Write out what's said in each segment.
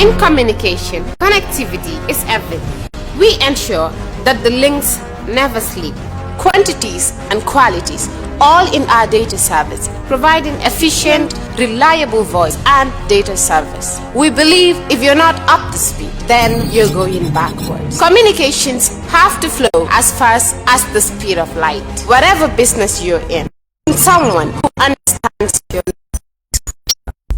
In communication, connectivity is everything. We ensure that the links never sleep. Quantities and qualities, all in our data service, providing efficient, reliable voice and data service. We believe if you're not up to speed, then you're going backwards. Communications have to flow as fast as the speed of light. Whatever business you're in, someone who understands your needs.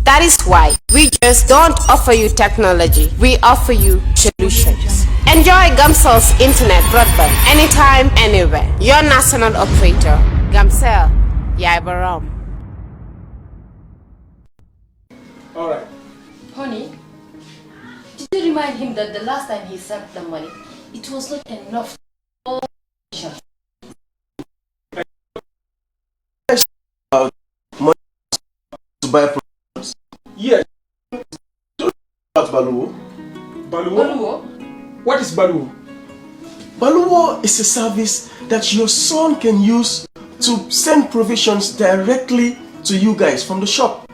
That is why we just don't offer you technology, we offer you solutions. Enjoy Gamcel's internet broadband anytime, anywhere. Your national operator, Gamcel, Yaibaram. All right. Honey, did you remind him that the last time he sent the money, it was not enough for money to buy products? Yes. About Baluwo. Baluwo? What is Baluwo? Baluwo is a service that your son can use to send provisions directly to you guys from the shop.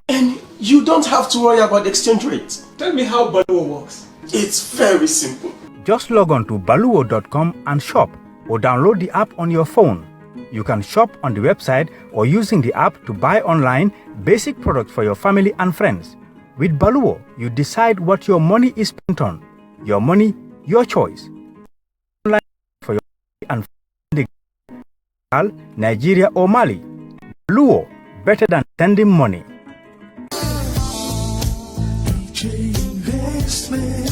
And you don't have to worry about the exchange rate. Tell me how Baluwo works. It's very simple. Just log on to baluwo.com and shop, or download the app on your phone. You can shop on the website or using the app to buy online basic products for your family and friends. With Baluwo, you decide what your money is spent on. Your money, your choice. Online for your family and friends, Nigeria or Mali. Baluwo, better than sending money.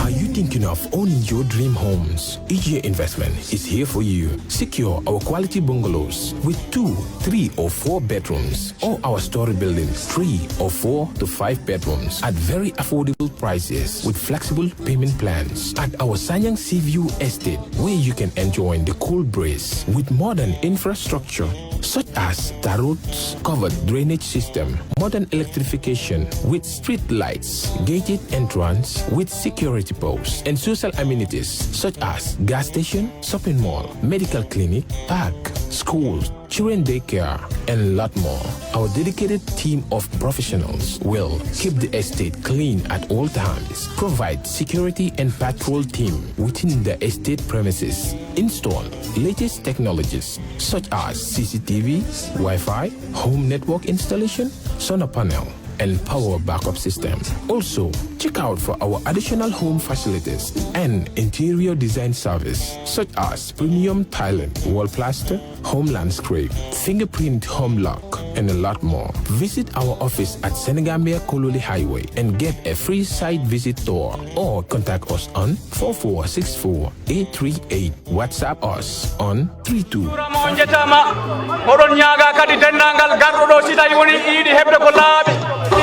Are you thinking of owning your dream homes? EJ Investment is here for you. Secure our quality bungalows with 2, 3 or 4 bedrooms, or our story buildings 3 or 4 to 5 bedrooms at very affordable prices with flexible payment plans at our Sanyang Seaview Estate, where you can enjoy the cool breeze with modern infrastructure such as tar roads, covered drainage system, modern electrification with street lights, gated entrance with security posts, and social amenities such as gas station, shopping mall, medical clinic, park, schools, children daycare, and a lot more. Our dedicated team of professionals will keep the estate clean at all times, provide security and patrol team within the estate premises, install latest technologies such as CCTV, Wi-Fi, home network installation, solar panel, and power backup system. Also, check out for our additional home facilities and interior design service such as premium tiling, wall plaster, home landscape, fingerprint home lock, and a lot more. Visit our office at Senegambia Kololi Highway and get a free site visit tour, or contact us on 4464838. WhatsApp us on 32.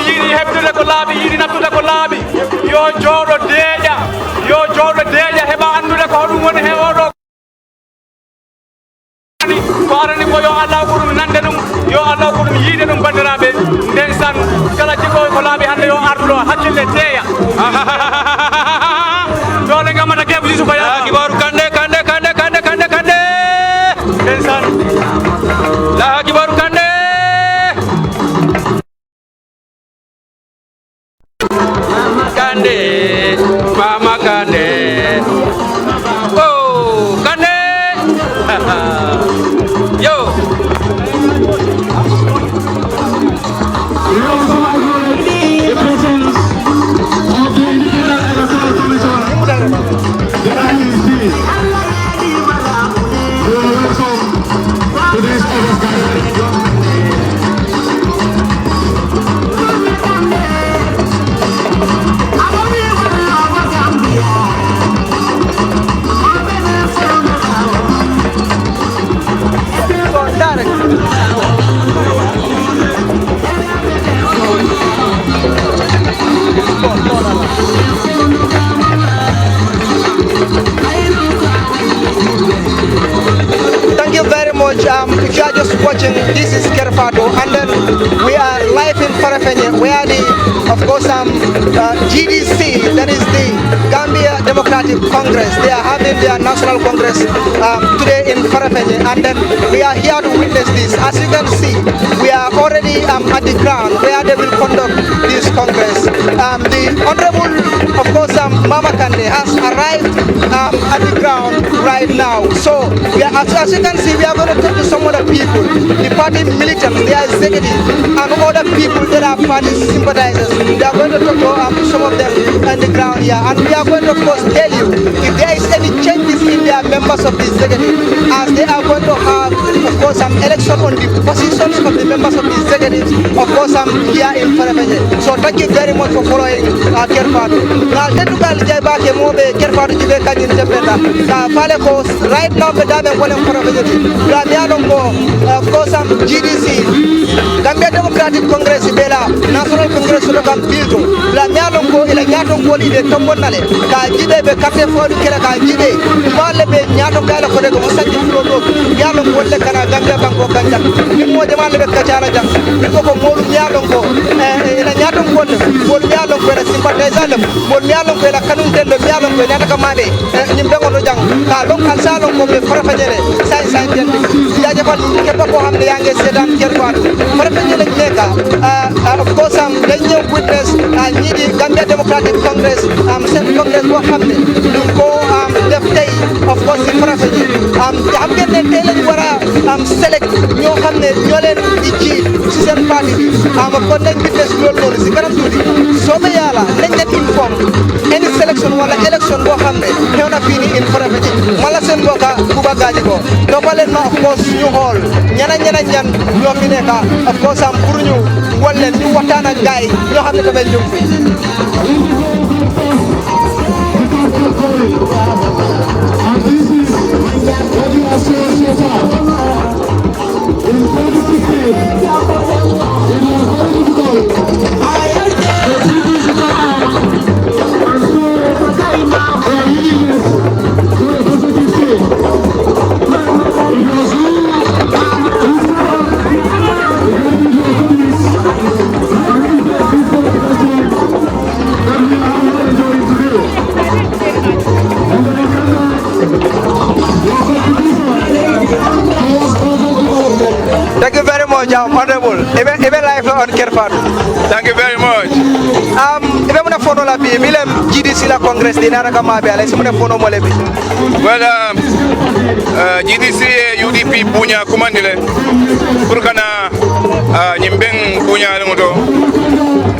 Yini hebdude ko laabi yini naftude ko laabi yo jooɗo deeƴa heɓa andude ko hoɗum woni he oɗo ko arani ko yo Allah ko ɗum nande ɗum yo Allah ko ɗum yiide ɗum bandiraɓe nden san kala jikko ko laabi hande yo arduɗo hakkille teeya dole gamata keɓu sisu ko yaa kibaru kande nden san la kibaru kande Mama Kande, oh Kande, yo. Thank you very much. If you are just watching, this is Kerfado, and then we are live in Farafenye, where of course, GDC, that is the Gambia Democratic Congress, they are having their national congress today in Farafenye, and then we are here to witness this. As you can see, we are already at the ground where they will conduct this congress. The Honorable of course, Mama Kande has arrived at the ground right now. So, as you can see, we are going to talk to some other people, the party militants, the executives, and other people that are party sympathizers. We are going to talk to some of them on the ground here, and we are going to, of course, tell you if there is any changes in their members of the executive, as they are going to have, of course, some election on the positions of the members of the executive, of course, here in Farafenye. So thank you very much for following Kerfado. Now, Tetugal Jaibake Mobe, Kerfado Jibe Kajin Jabeta, Palekos, right now, Bedame Wolem Farafenye, Ramianongo, of course, GDC, Gambia Democratic Congress, Bela, National Congress, Lokam Bilto, Ramianongo, Ilayatongo, Ide Tombonale, Kajibe, Kate for the Keraka Jibe, Malebe, Yato Kala for the Mosaki Flodo, Yalon Wole Kana Gambia Banko Kanja, Nimo de Malebe Kachara, Biko Molu Yalongo, Yaton Wole, Molialon, where a sympathizant, Molialon, where a Kanun Tendo, Yalon, where Natakamade, Nimbango Jang, Kalon Kalsalon, Farafajere, Scientific, Yajapan, Kepakoham, the youngest sedan Kerfado, Farafajere Neka, of course, the new witness, Nidi Gambia Democratic Congress, Senate Congress, what happened, Lunko, left day, of course, in Farafajere. I'm getting a tailored where select your family, Yolen, Iji, Susan Party, I'm a connect witness to all the Karamudi. So, Mayala, let them inform any selection or election what happened, Hona Pini in Farafajere, Malasen Boka, Kuba Gajigo, Nobalena, of course, New Hall, Yana Yan, Yofineka, of course, I'm Purnu, one new Watana guy, you have to be Thank you very much, Honorable. Even live on Kerfado. Thank you very much. Even when I follow la bi, Willem GDC la Congress di nara kama bi ala simone follow mo lebi. Well, GDC UDP punya kumandile. Purkana nyimbeng punya lengoto.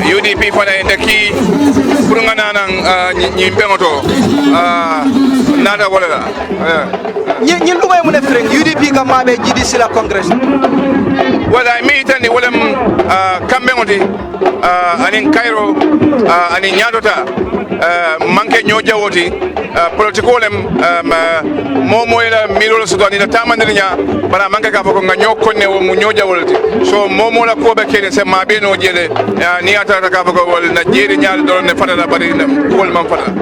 UDP fana endaki purngana nang nyimbeng oto. Nada wala. Nyin lumay mo ne freng UDP kama be GDC la Congress. Well, I meet and the Willem Kambengoti and in Cairo and in Yadota, Manke Nyoja Woti, political Momoela Milo Sudan in the Tamandina, but a Manka Kaponga Nyokone or Munyoja Woti. So Momola Kobe and Mabino Jele, Niata Kapogo, Nigeria, Don the Father, but in the Coleman Father.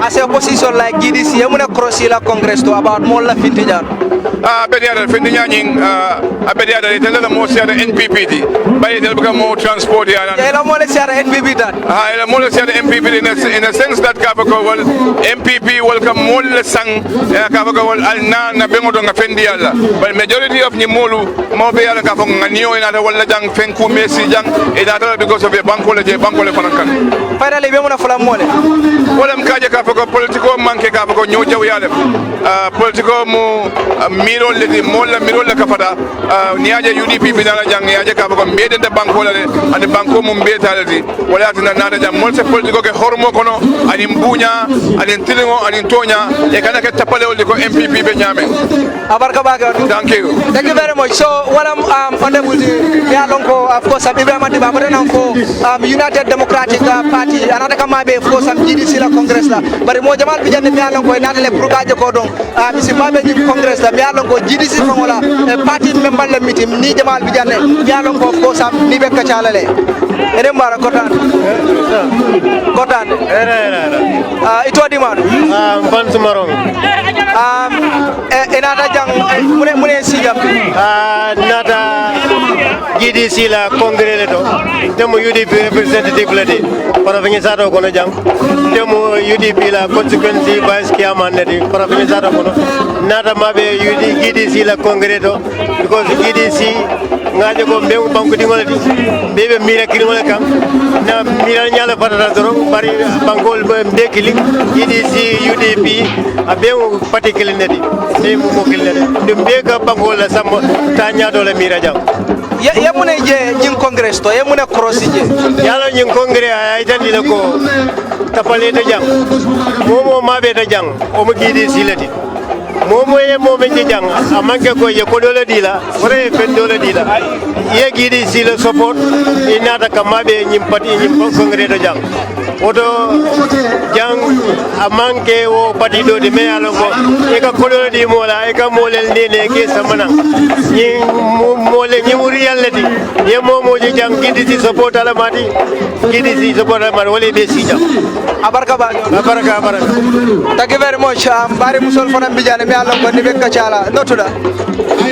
As a position like GDC, I'm going to cross the Congress to about Mola Fintijan. Bedia Findianing, Abedia, they tell them most of the NPP, but they'll become more transport here. I'm going to say the NPP that. I'm going to say the NPP in a sense that Kapogo MPP will come more sang Kapogo Alna, Bengodong Fendiala, but majority of Nimolu, Mobile Kapong, and you in other Walajang, Fenku, Messi, in other because of your Bankole, Bankole Panakan. Finally, we want to follow Mole. Well, I'm Kaja Kapogo, political monkey Kapogo, New Jawale, political Miro, Mola, Miro, Kapata, Niaja UDP, Pinala, Niaja Kapogo, made in the Bankola and the Banco Mumbetality, while out in another multi political Hormocono, and in Bunya, and in Tilimo, and in Tonya, they can get Tapalo, the MPP Benjamin. Thank you. Thank you very much. So, what I'm Honorable Yalonko, of course, I'm Ibrahim Dibabaranko, United Democratic Party, another Kamabe, of course, I'm GDC Congress, but more Jamal Vijan Yalonko, Natale Brugaja Kodong, Misimabe Congress, Yalonko, GDC Fongola, a party member meeting, Ni Jamal Vijan, Yalonko, of course, I'm Nibeka Chalale. Edembara Kotan. Kotan. Itu di mana? Bansumarong. Enada jang mune sijam. Nada GDC la congrès to. Demo UDP representative lady. Para venir sato kono jang. Demo UDP la consequence vice chairman lady. Para venir sato kono. Nada mabe GDC la congrès to because GDC ngaje ko be banko di ngolati be mira ki ngol kam na mira nyala fatata doro bari bankol be kili EDC UDP abe particular nedi be mo kilnede dum be ka bankol la sam ta nyaado la mira jam ya mune je nyin congress to ya mune cross je yalo nyin congress ay tan dina ko tapale ta jang momo mabe ta jang o mo gidi silati momo ye momo je jang amanke ko ye ko dole dila fore fen dole dila ye gidi sila support inata kamabe nyim pati nyim congress ta jang oto jang amanke o pati do de me alo ko e ka ko dole di mola e ka molel nene ke samana ni mole ni muri yallati ye momo je jang gidi si support ala mati gidi si support ala mati wole be si jang abarka thank you very much bari musol fana bijane mi Allah ko ni be kacala notuda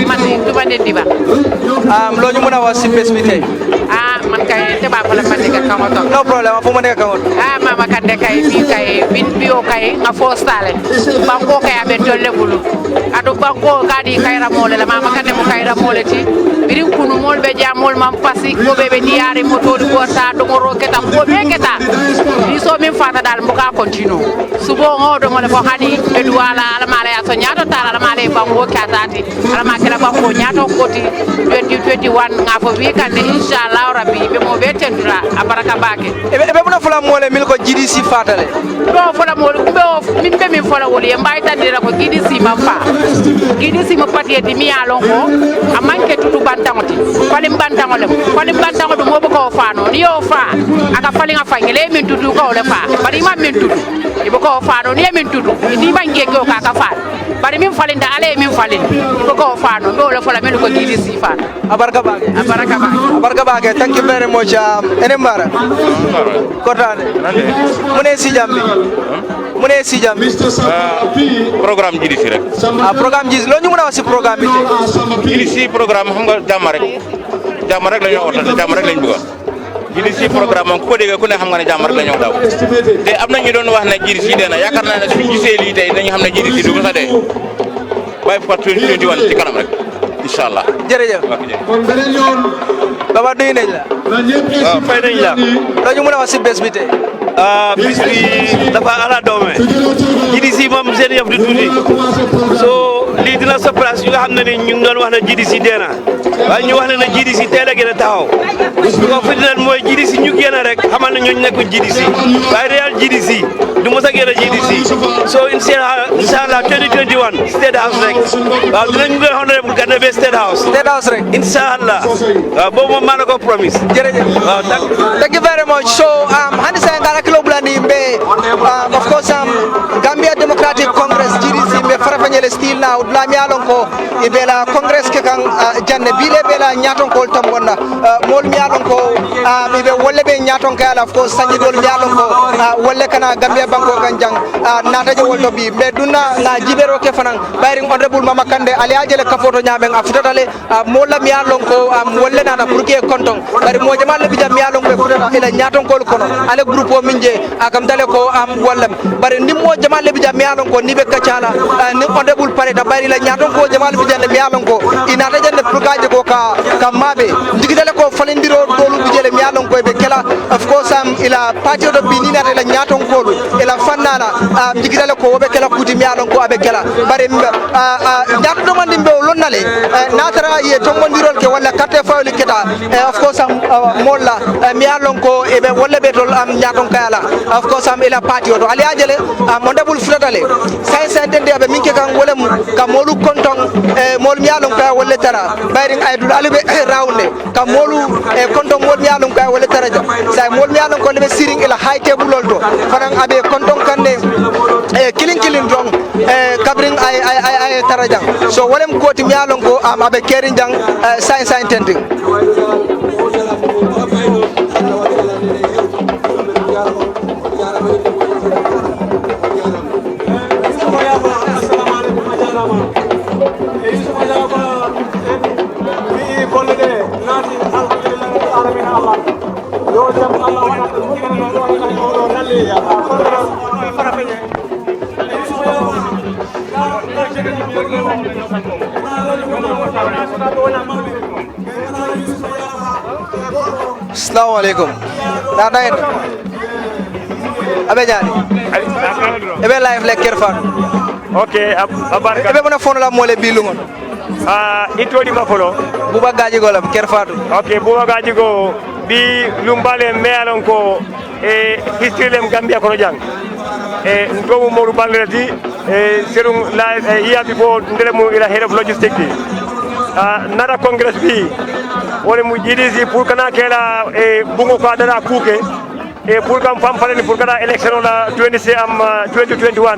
man tuba de diba lo ñu mëna wax ci bes bi tay man kay te ba fala man ka kamoto no problem fu ma nek kamoto mama kande kay bin biyo kay nga fo stale banko kay abe tolle bulu adu banko kadi kay ramole la mama kande mo kay ramole ti birin kunu mol be jamol mam pasi ko be diare moto di bota do ngoro keta ko be keta ni so min fata dal mbuka continue subo ngodo ngole ko hani e duwala ala mala ya so nyaato tala ala mala banko katati ala makela banko nyaato koti 2021 nga fo wi kande inshallah rabbi be mo be tendura abaraka bake be mona fula mole mil ko GDC fatale do fula mole be of min be min fula woli e mbayta dira ko GDC ma fa GDC ma patieti mi alon ko amanke tutu bantangoti falim bantango do mo ko faano ni yo fa aka fali nga fangele min tutu ko le fa bari ma min tutu ibo ko faano ni min tutu ni bange ko ka fa bari min falinda ale min falin ibo ko faano do le fula mel ko GDC fa abarka bage thank you very much enembara kotane mune si jambi programme GDC rek programme GDC lo ñu mëna wax ci programme bi GDC programme xam nga jàmm rek lañu wota jàmm rek lañu bëgg GDC programme ko dégg ku ne xam nga ne jàmm rek lañu daw te am na ñu doon wax ne GDC dena yaakaar naa ne suñu gisee lii tey dañu xam ne GDC du ko sa dee bay fa 2021 ci kanam rek inshallah jërëjëf kon beneen yoon baba nuyu nañ la fay nañ la dañu mëna wax ci bés bi tey bis bi dafa ala doome GDC moom seen yëf du tuuti so lii dina sa place ñu nga xam ne ni ñu ngi doon wax ne GDC deena waaye ñu wax ne GDC teel a gën a taxaw lu ko firndeel mooy GDC ñu génn rek xamal ne ñooñu nekkul GDC waaye réel GDC du mos a génn GDC so inshallah 2021 State House rek waaw dinañ koy honorable gànna be State House rek inshallah waaw boobu moom maa la ko promise jërëjëf waaw thank you very much so hani sa ngara kilo bulani be of course Gambia Democratic Congress GDC be farafanyele still now la mi alon ko e bela congress ke kan janne bile bela nyaton ko tambonna mol mi alon ko e be wolle be nyaton ka ala of course sanji dol mi alon ko wolle kana Gambia banko ganjang nata je woldo bi be dunna na jibero ke fanan bayring honorable mama kande ali ajele kafoto nyamen afutale molla mi alon ko wolle nana pour ke konton bari mo jamal bi jam mi alon ko futata ila nyaton ko kono ale groupe o minje akam dale ko wallam bari ndimmo jamal bi jam mi alon ko ni be kacala ni honorable pare da bari la nyaton ko jamal bi jande mi alon ko ina ta jande pour gaje ko ka mabe digidale ko falindiro dolu bi jele mi alon ko be kala of course ila party do bi ni nata la nyaton ko ila fannana digidale ko be kala kuti mi alon ko abe kala bari nyato do mandi be lonnale natara ye to mondirol ke wala carte fawli keta of course molla mi alon ko e be wala be tol nyaton kala of course ila party do ali ajele mondabul fratale sai dende be minke kan wala ka molu konton mol mi alon ka wala tara bayring ay dul alibe rawnde ka molu konton mol mi alon ka wala tara sai mol mi alon ko le siring ila high table lolto fanan abe konton kande kilin dong kabring ay tarajang so walem koti mi alon ko abe kerin jang sai tenting Assalamualaikum. Nadaen. Abe jani. Ebe live le Kerfado. Okay, abarka. Ebe mona phone la mole bilungon. Itodi mafolo. Buba gaji golam Kerfado. Okay, buba gaji go bi lumbale mealon ko history lem Gambia kono jang. Ndomu modu ballerati serum la iya before ndele mo ila head of logistics. Nara congress bi wole mu GDC pour kana kela bungo ko dara kuke pour kam fam falen pour kana election la 2021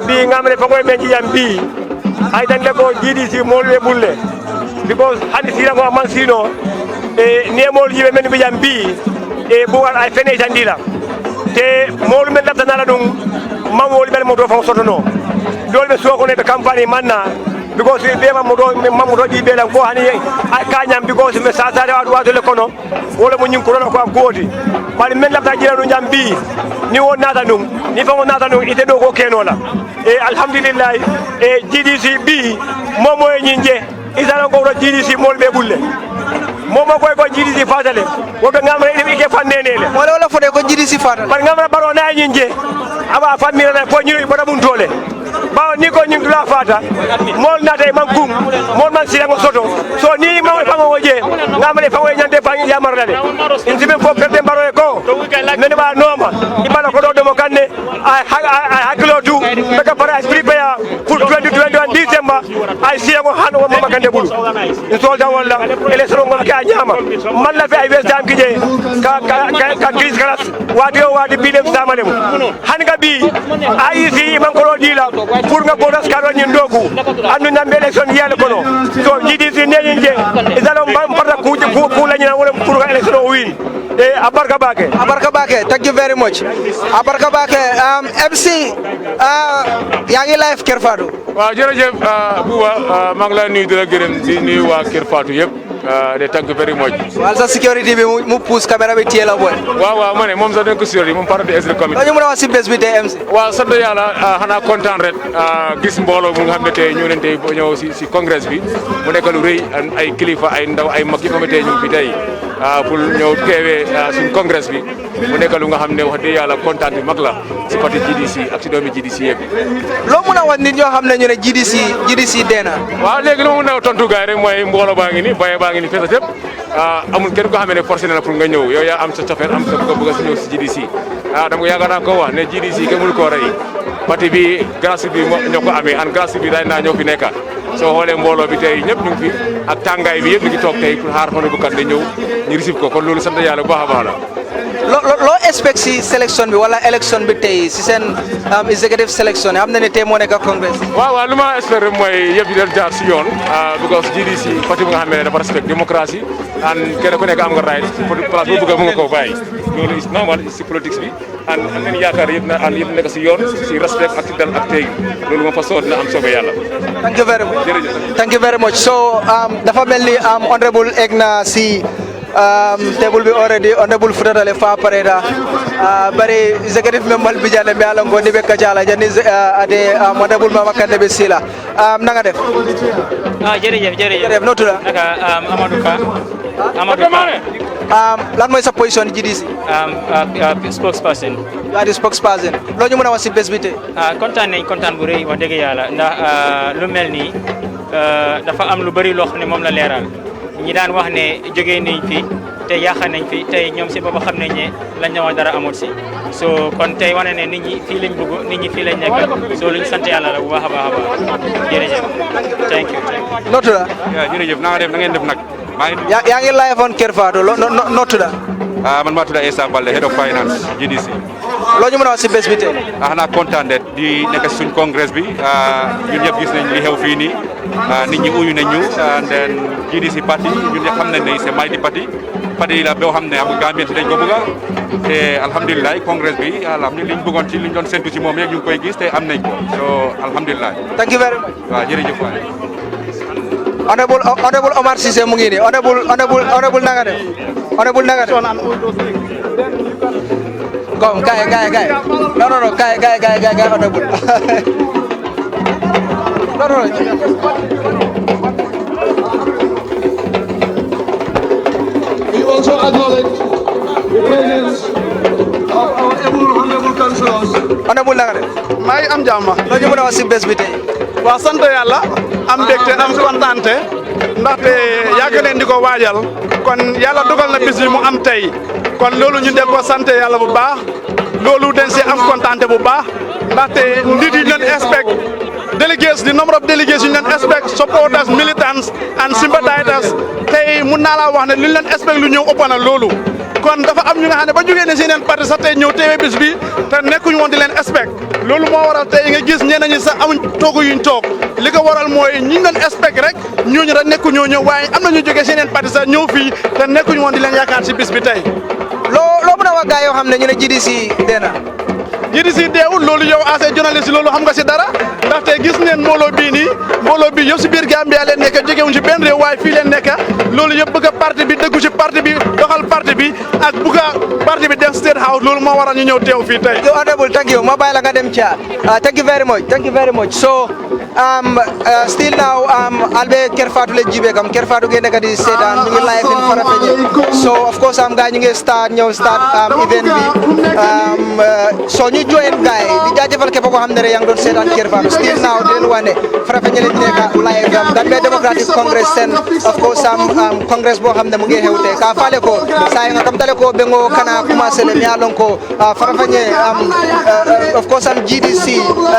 bi ngamre fagoy men jiyam bi ay dan ko GDC molwe bulle because handi sira ko man sino ne mol yibe men bi jam bi bugal ay fene jandila te mol men dabta nala dum mamol bel mo do fa sotono dolbe soko ne be campagne manna because be mamudo di be lan ko hani kanyam because me satare wadu le kono wala mo nyim ko ko godi bali men labta jira no jambi ni won nata num ni fa won nata num ite do ko kenola alhamdulillah GDC bi momo e nyinje isala ko do GDC mol be bulle momo ko GDC fatale wobe ngamre ni ke fannenele wala fode ko GDC fatale bar ngamra baro na nyinje aba famira na ko nyiri boda mun tole bawo ni ko nyim dula fata mol na tay man kum mol man silango soto so ni ma fa mo je ngamre fa way nyande fa yamar dale intibe fo perde baro e ko men ba noma ibala ko do mo kanne ay hakilo du be ka para prepare pour 2021 December ay silango hanu mama kande bulu in solda wala election ngol ka nyama man la fi ay wes dam kije ka kris kalas wadi bidem samale mo hanga bi ay si man ko dila pour nga bodas karo nyi ndogu andu na election yele kono so GDC ne nje izalo mbam parta ku la nyina wala pour election o win abarka bake thank you very much abarka bake MC yaangi live Kerfado waaw jërëjëf Bouba maa ngi lay nuyu di la gërëm di nuyu waa Kerfado yëpp de thank you very much wal sa security bi mu pousse caméra bi tiela boy waaw ma ne moom sax dañ ko security moom part of the executive committee ñu mëna wax ci bés bi tey MC waaw sant yàlla xanaa kontaan rek gis mbooloo mu nga xam ne tey ñëw nañ tey ñëw si congrès bi mu nekk lu rëy ay kilifa ay ndaw ay mag yi nga xam ne tey ñu ngi fi tey pour ñëw teewee suñu congrès bi mu nekk lu nga xam ne wax dëgg yàlla kontaan bi mag la si parti GDC ak si doomi GDC yëpp loo mën a wax nit ñoo xam ne ñu ne GDC deena waaw léegi li ma mën a tontu gaay rek mooy mbooloo baa ngi ni baye baa ngi ni feesat yëpp amul kenn ko xam ne forcé na la pour nga ñëw yow yaa am sa cofeel am sa bëgg a si ñëw si GDC dama ko yaakaar naa ko wax ne GDC kenn mënu koo rey parti bi grassroots bi ñoo ko amee an grassroots bi daay naa ñoo fi nekka soo xoolee mbooloo bi tey ñëpp ñu ngi fi ak tàngaay bi yëpp ñu ngi toog tey pour xaar fa bu kat de ñëw ñu receive ko kon loolu sant yàlla bu baax a baax la loo expect si sélection bi wala élection bi tey si seen executive sélection yi xam na ne tey moo nekk ak congrès waaw lu ma espérer mooy yëpp di leen jaar si yoon because GDC parti bu nga xam ne dafa respect démocratie and kenn ku nekk am nga right place boo bëgg mu nga koo bàyyi loolu is normal si politique bi and am nañu yaakaar yëpp nekk si yoon si respect ak si dal ak tey loolu moom fa soo dina am soobee yàlla thank you very much so dafa mel ni honorable egg na si table bi already honorable futatale fa pareda bari executive member bi jande be ala ngoni be kacala jani ade honorable mama kande be sila nanga def jërëjëf no tuda Amadou Ka lan mooy sa position GDC spokesperson you are the spokesperson loo ñu mën a wax si bés bi tey kontaan bu rëy wax dëgg yàlla ndax lu mel nii dafa am lu bëri loo xam ne moom la leeral ñi daan wax ne jógee nañ fi te yàqa nañ fi tey ñoom si booba xam nañ ne lañ ne wax dara amul si so kon tey wane ne nit ñi fii lañ bëgg nit ñi fii lañ nekk so luñ sant yàlla la bu baax a baax a baax jërëjëf thank you noo tuda jërëjëf na nga def na ngeen def nag yaa ngi live on Kerfado noo tuda man maa tudd Essa Balde head of finance GDC loo ñu mën a wax si bés bi tey xanaa kontaan de di nekk si suñ congrès bi ñun ñëpp gis nañ li xew fii nii nit ñi uyu nañ ñu then GDC parti ñun ñëpp xam nañ ne c'est mighty parti la boo xam ne amul Gambien si dañ ko bëgg te alhamdulilah congrès bi alhamdulilah liñ bëggoon ci liñ doon séntu ci moom rek ñu ngi koy gis te am nañ ko so alhamdulilah thank you very much waaw jërëjëf waay honorable Omar Cissé mu ngi nii honorable nanga def kom kay non kay honorable We also acknowledge the presence of our honorable councillors. Honorable Lagare. May am jàmm. Loo ñu mën a wax si bés bi tey. Waa sant yàlla am mbégte am kontaante ndaxte yàgg leen di ko waajal kon yàlla dogal na bis bi mu am tey kon loolu ñu de ko sant yàlla bu baax loolu den si am kontaante bu baax ndaxte nit yi leen expect delegates the number of delegates you leen expect supporters militants and sympathizers tey mun naa laa wax ne li leen expect lu ñëw ëpp na loolu kon dafa am ñu nga xam ne ba jógee ne si yeneen parti sax tey ñëw teewee bis bi te nekkuñu woon di leen expect loolu moo waral tey nga gis ñeneen ñi sax amuñ toogu yuñ toog li ko waral mooy ñi leen expect rek ñooñu rek nekkuñoo ñëw waaye am na ñu jógee si yeneen parti sax ñëw fii te nekkuñu woon di leen yaakaar si bis bi tey. loo mën a wax gars yoo xam ne ñu ne GDC dee na. GDC deewul loolu yow as a journaliste loolu xam nga si dara ndaxte gis neen mbooloo bii nii mbooloo bii yëpp si biir Gambia leen nekk jógewuñ si benn réew waaye fii leen nekk loolu yëpp bëgg a parti bi dëggu si parti bi doxal parti bi ak bëgg a parti bi dem State House loolu moo waral ñu ñëw teew fii tey. Honorable, thank you. Ma bàyyi la nga dem ca. Thank you very much. Thank you very much. So still now albe Kerfatu le jibe kam Kerfatu ge nekk di seetaan ñu ngi live in Farafenni so of course gars ñu ngi start event bi so ñu join gars di jaajëfal képp koo xam ne rek yaa ngi doon seetaan Kerfatu still now di leen wane Farafenni lañ nekk live Gambia Democratic Congress sen of course congress boo xam ne mu ngi xewte ka faale ko saa nga kam tale ko bengo kana commencé le mi alon ko Farafenni of course GDC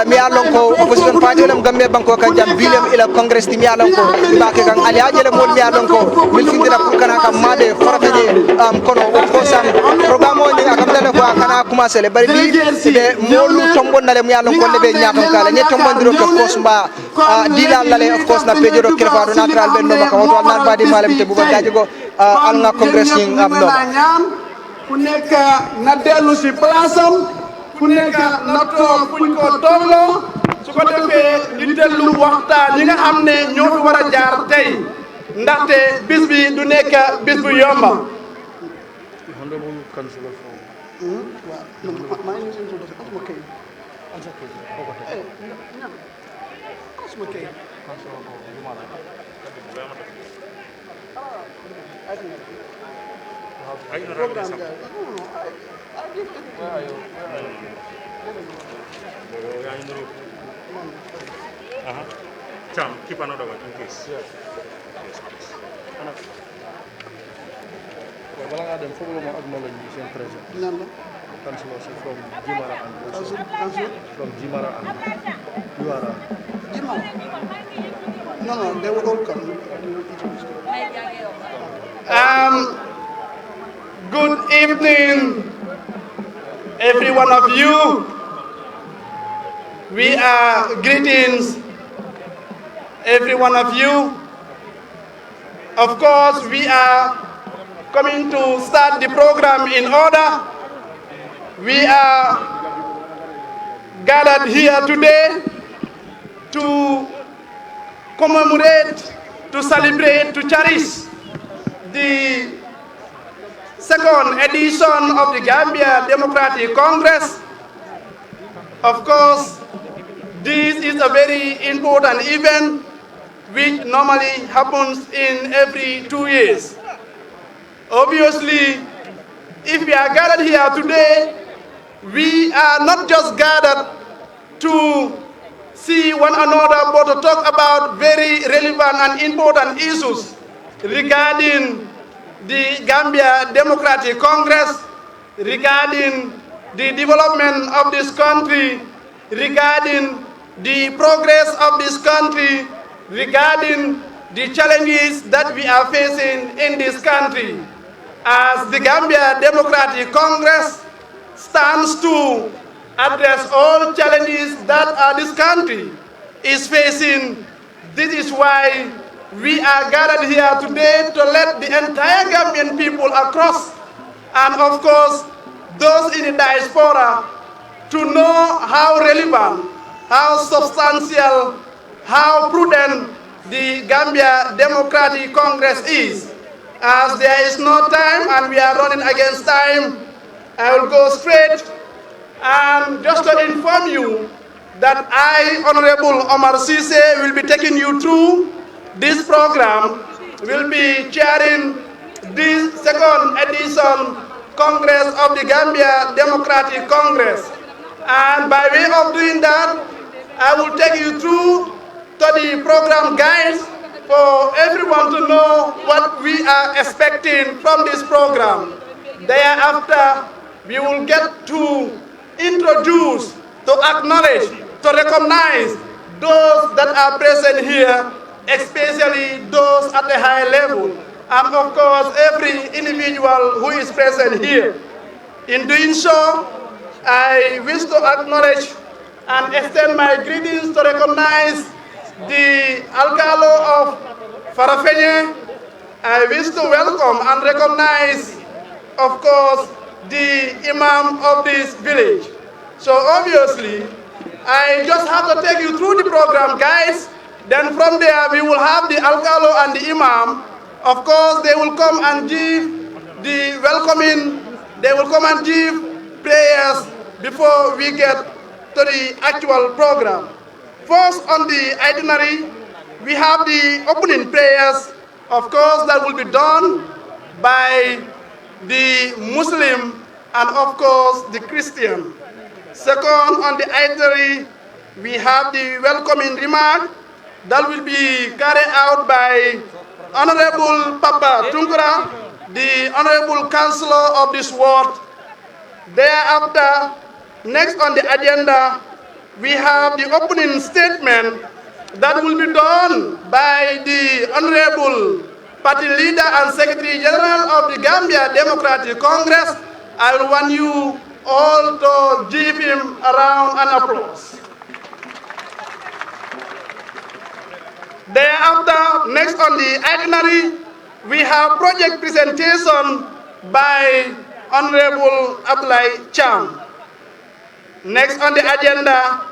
mi alon ko opposition party lam Gambia banko ka jam bilem ila congress ti mi alon ko ba ke kan ali ajele mol mi alon ko mil findira pour kana kam made Farafenni kono of course programme ni akam tale ko kana commencé le bari bi be molu tombon nale mi alon ko le be nyaaton kala ne tombondiro ko course mba dila lale of course na pejo do Kerfatu natural ben no maka woto nan badi malam te buba daji ko al nga congress ni am no ku nekk na dellu si place am ku nekk na toog fuñ ko tolloo su ko defee ñu dellu waxtaan yi nga xam ne ñoo fi war a jaar tey ndaxte bis bi du nekk bis bu yomba. Cham, keep another one in case. Yes, please. Well, I them follow my acknowledge the president. Councillors from Jimara and also from Jimara and Luara. No, they will all come. Good evening, every one of you. We are greetings, every one of you. Of course, we are coming to start the program in order. We are gathered here today to commemorate, to celebrate, to cherish the second edition of the Gambia Democratic Congress. Of course, this is a very important event which normally happens in every 2 years. Obviously, if we are gathered here today, we are not just gathered to see one another, but to talk about very relevant and important issues regarding the Gambia Democratic Congress, regarding the development of this country, regarding the progress of this country, regarding the challenges that we are facing in this country. As the Gambia Democratic Congress stands to address all challenges that this country is facing, this is why we are gathered here today to let the entire Gambian people across, and of course, those in the diaspora, to know how relevant, how substantial, how prudent the Gambia Democratic Congress is. As there is no time and we are running against time, I will go straight and just to inform you that I, Honorable Omar Sise, will be taking you through this program, will be chairing this second edition Congress of the Gambia Democratic Congress. And by way of doing that, I will take you through to the program guides for everyone to know what we are expecting from this program. Thereafter, we will get to introduce, to acknowledge, to recognize those that are present here, especially those at the high level, and of course every individual who is present here. In doing so, I wish to acknowledge and extend my greetings to recognize the Alcalo of Farafenye. I wish to welcome and recognize, of course, the Imam of this village. So obviously, I just have to take you through the program, guys. Then from there, we will have the Alcalo and the Imam. Of course, they will come and give the welcoming, they will come and give prayers before we get to the actual program. First on the itinerary, we have the opening prayers, of course, that will be done by the Muslim and of course the Christian. Second on the itinerary, we have the welcoming remark that will be carried out by Honorable Papa Tunkara, the Honorable Councillor of this ward. Thereafter, next on the agenda, we have the opening statement that will be done by the Honorable Party Leader and Secretary General of the Gambia Democratic Congress. I will want you all to give him a round of applause. Thereafter, next on the itinerary, we have project presentation by Honorable Abdullah Cham. Next on the agenda,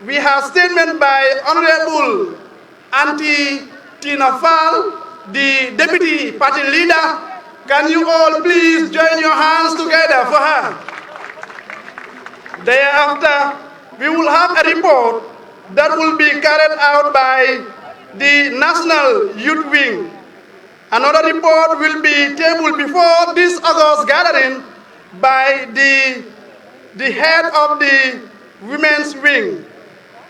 we have statement by Honorable Auntie Tina Fall, the Deputy Party Leader. Can you all please join your hands together for her? Thereafter, we will have a report that will be carried out by the National Youth Wing. Another report will be tabled before this August gathering by the head of the Women's Wing.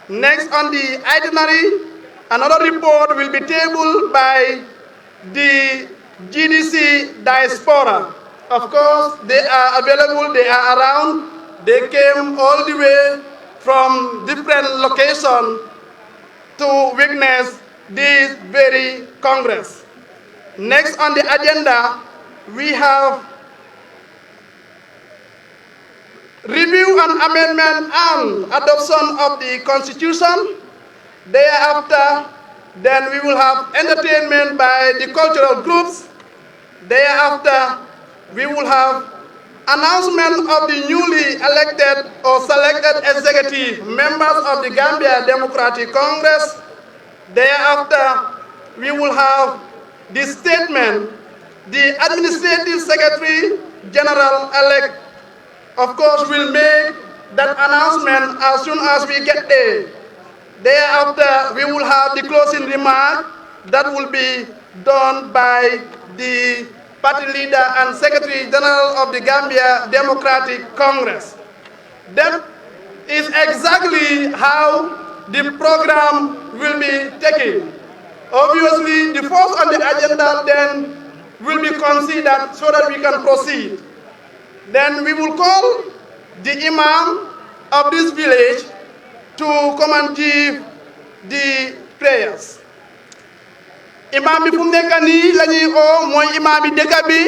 Next on the itinerary, another report will be tabled by the GDC Diaspora. Of course, they are available, they are around. They came all the way from different locations to witness this very Congress. Next on the agenda, we have review and amendment and adoption of the Constitution. Thereafter, then we will have entertainment by the cultural groups. Thereafter, we will have announcement of the newly elected or selected executive members of the Gambia Democratic Congress. Thereafter, we will have the statement, the Administrative Secretary General-elect, of course, will make that announcement as soon as we get there. Thereafter, we will have the closing remark that will be done by the Party Leader and Secretary General of the Gambia Democratic Congress. That is exactly how the program will be taken. Obviously, the first on the agenda then will be considered so that we can proceed. Then we will call the Imam of this village to come and give the prayers. Imam bi fu mu nekk nii la ñuy oo mooy imam bi dëkk bi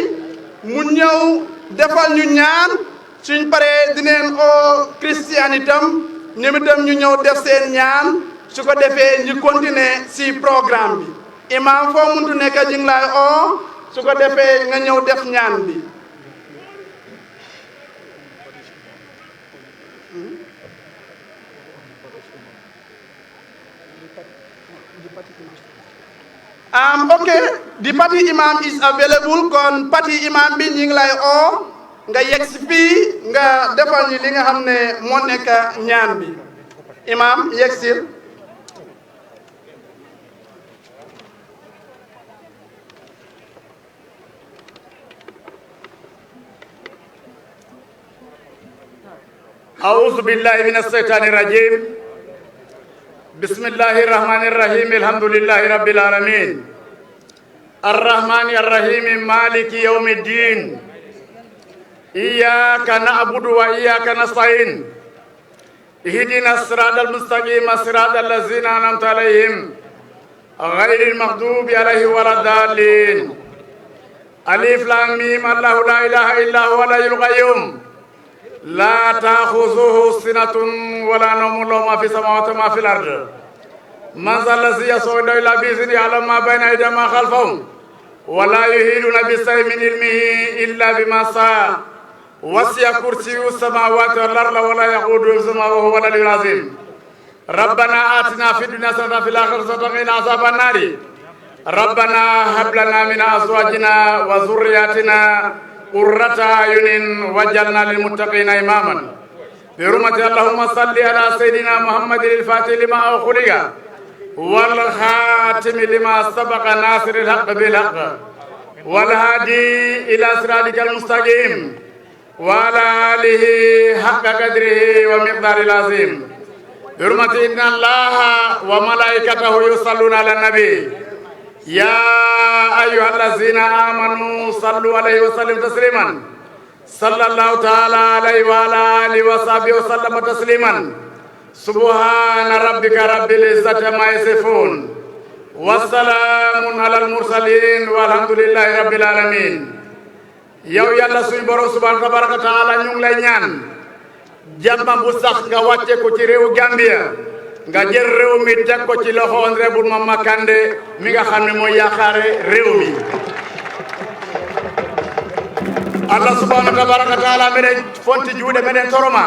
mu ñëw defal ñu ñaan suñ paree dineen oo Christian itam ñoom itam ñu ñëw def seen ñaan su ko defee ñu continuer si programme bi imam foo muntu nekk ñu ngi lay oo su ko defee nga ñëw def ñaan bi. Okay, the party imam is available. Kon party imam bi ñu ngi lay oo nga yegg si fii nga defal ñu li nga xam ne moo nekk ñaan bi. Imam yegg si. أعوذ بالله من الشيطان الرجيم بسم الله الرحمن الرحيم الحمد لله رب العالمين الرحمن الرحيم مالك يوم الدين إياك نعبد وإياك نستعين اهدنا الصراط المستقيم صراط الذين أنعمت عليهم غير المغضوب عليهم ولا الضالين ألف لام ميم الله لا إله إلا هو الحي القيوم لا تأخذه سنة ولا نوم له ما في السماوات وما في الأرض من ذا الذي يشفع إلا بإذنه يعلم ما بين أيديهم وما خلفهم ولا يحيطون بشيء من علمه إلا بما شاء وسع كرسيه السماوات والأرض ولا يئوده حفظهما وهو العلي العظيم ربنا آتنا في الدنيا حسنة وفي الآخرة حسنة وقنا عذاب النار ربنا هب لنا من أزواجنا وذرياتنا قرة أعين واجعلنا للمتقين إماما برحمة اللهم صل على سيدنا محمد الفاتح لما أخلق والخاتم لما سبق ناصر الحق بالحق والهادي إلى صراطك المستقيم وعلى آله حق قدره ومقدار العظيم برحمة إن الله وملائكته يصلون على النبي يا أيها الذين آمنوا صلوا عليه وسلموا تسليما صلى الله تعالى عليه وعلى آله وصحبه وسلم تسليما سبحان ربك رب العزة عما يصفون والسلام على المرسلين والحمد لله رب العالمين yow yàlla suñu borom subhanahu wa ta'ala ñu ngi lay ñaan jàmm bu sax nga wàcce ko ci réewu Gambia nga jël réew mi teg ko ci loxo Honorable Mama Kandeh mi nga xam ne mooy yaakaare réew mi Allah subhanahu wa ta'ala meden fonti juuɗe meden toroma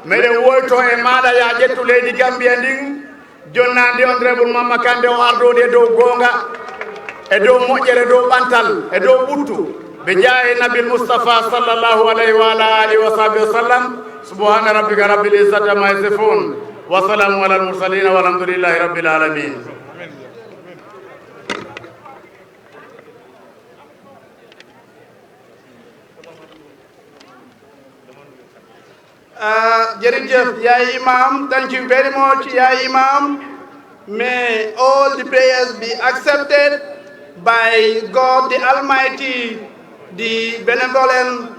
meden woyto e maɗa ya ƴettu leydi Gambia ndin jonnandi Honorable Mama Kandeh o ardode e dow gonga e dow moƴƴere dow ɓantal e dow ɓuttu بجاه النبي المصطفى صلى الله عليه وعلى آله وصحبه وسلم سبحان ربك رب العزة عما يصفون وسلام على المرسلين والحمد لله رب العالمين Jerejef, Yai Imam, thank you very much, Yai Imam. May all the prayers be accepted by God the Almighty, the benevolent,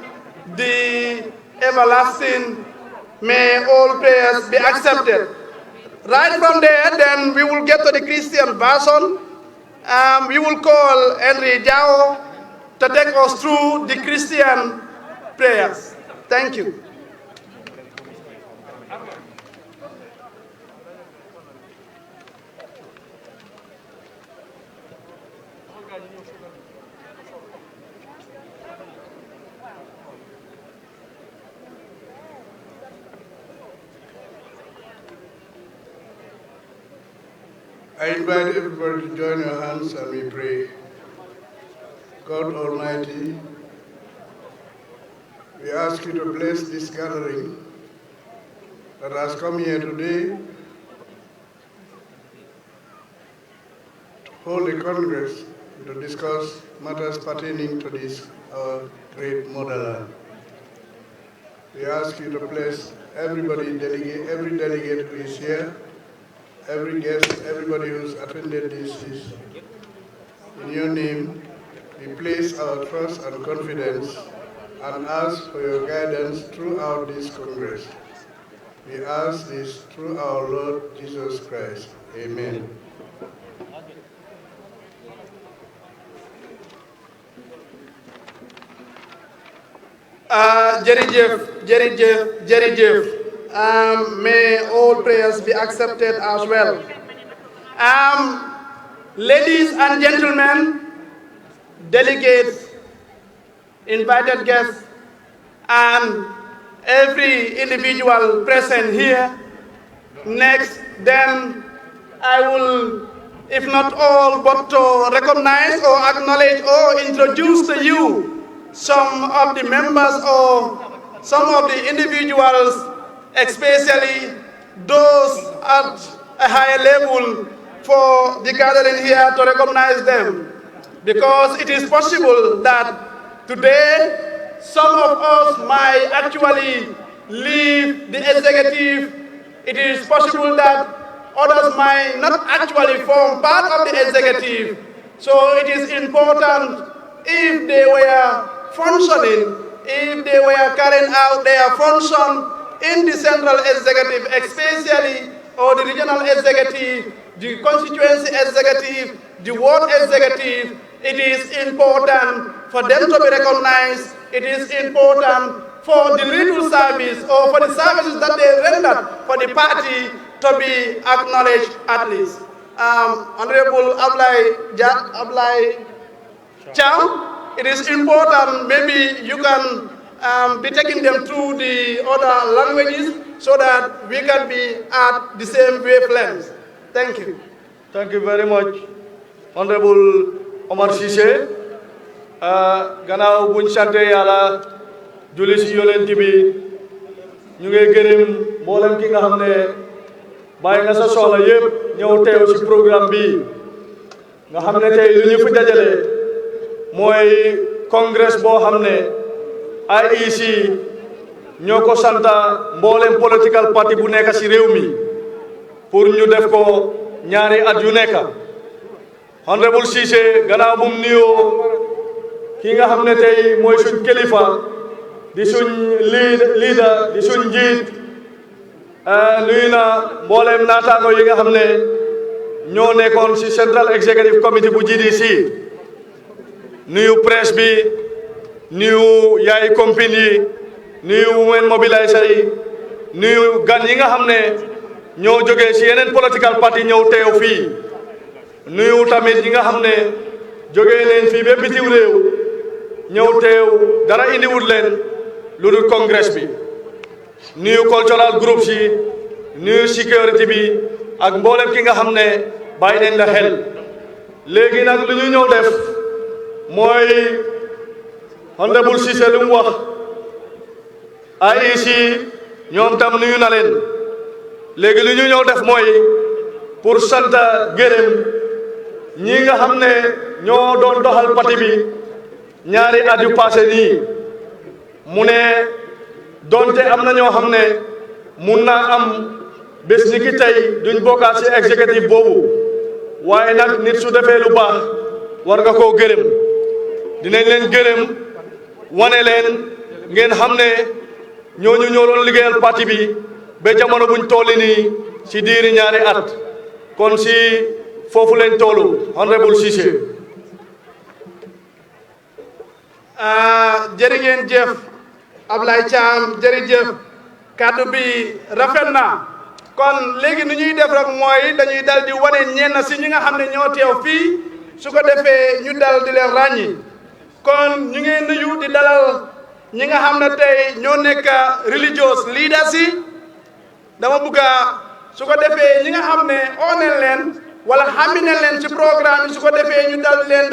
the everlasting. May all prayers be accepted. Right from there, then we will get to the Christian version. We will call Henry Jao to take us through the Christian prayers. Thank you. I invite everybody to join your hands and we pray. God Almighty, we ask you to bless this gathering that has come here today to hold a congress to discuss matters pertaining to this, our great motherland. We ask you to bless everybody, every delegate who is here, every guest, everybody who's attended this. In your name, we place our trust and confidence and ask for your guidance throughout this Congress. We ask this through our Lord Jesus Christ. Amen. Jerejef. May all prayers be accepted as well. Ladies and gentlemen, delegates, invited guests, and every individual present here. Next, then I will, if not all, but to recognize or acknowledge or introduce to you some of the members or some of the individuals, especially those at a higher level, for the gathering here to recognize them. Because it is possible that today some of us might actually leave the executive, it is possible that others might not actually form part of the executive. So it is important if they were functioning, if they were carrying out their function in the central executive, especially, or the regional executive, the constituency executive, the ward executive, it is important for them to be recognized. It is important for the little service or for the services that they rendered for the party to be acknowledged at least. Honorable Ablai Chow, it is important, maybe you can be taking them through the other languages so that we can be at the same wavelength. Thank you. Thank you very much, Honorable Omar Cisse. Gannaaw buñ sante Yàlla julli ci yonent bi ñu ngi gërëm mboolem ki nga xam ne bàyyi nga sa soxla yëpp ñëw teew ci programme bi nga xam ne tey lu ñu fi dajale mooy congrès boo xam ne IEC ñoo ko santa mboolem political party bu nekk ci réew mi pour ñu def ko ñaari at yu nekk. Honorable Cisse gannaaw bu mu nuyoo ki nga xam ne tey mooy suñ kilifa di suñ leader di suñ njiit nuyu na mbooleem naataango yi nga xam ne ñoo nekkoon ci Central Executive Committee bu GDC nuyu presse bi nuyu yaay compagnie yi nuyu women mobiliser yi nuyu gan yi nga xam ne ñoo jógee ci yeneen political party ñëw teew fii nuyu tamit ñi nga xam ne jógee leen fii ba bitim réew ñëw teew dara indiwul leen lu dul congrès bi nuyu cultural groups yi nuyu sécurité bi ak mboolem ki nga xam ne bàyyi leen la xel léegi nag lu ñu ñëw def mooy Honorable Cisse lu mu wax IEC ñoom tam nuyu na leen léegi lu ñu ñëw def mooy pour sant gërëm ñi nga xam ne ñoo doon doxal parti bi ñaari at yu passé nii mu ne donte am na ñoo xam ne mun naa am bés ni ki tey duñ bokkaat ci exécutif boobu waaye nag nit su defee lu baax war nga koo gërëm dinañ leen gërëm wane leen ngeen xam ne ñooñu ñoo doon liggéeyal parti bi ba jamono buñ tolli nii ci diiri ñaari at kon ci foofu leen tollu Honorable Cisse. Jërë ngeen jëf Ablaye Thiam jërëjëf kàddu bi rafet na kon léegi nu ñuy def rek mooy dañuy dal di wane ñenn ci ñi nga xam ne ñoo teew fii su ko defee ñu dal di leen ràññi kon ñu ngi nuyu di dalal ñi nga xam ne tey ñoo nekk religious leaders yi dama bëgg su ko defee ñi nga xam ne onel leen wala xamine leen ci programme yi su ko defee ñu dal leen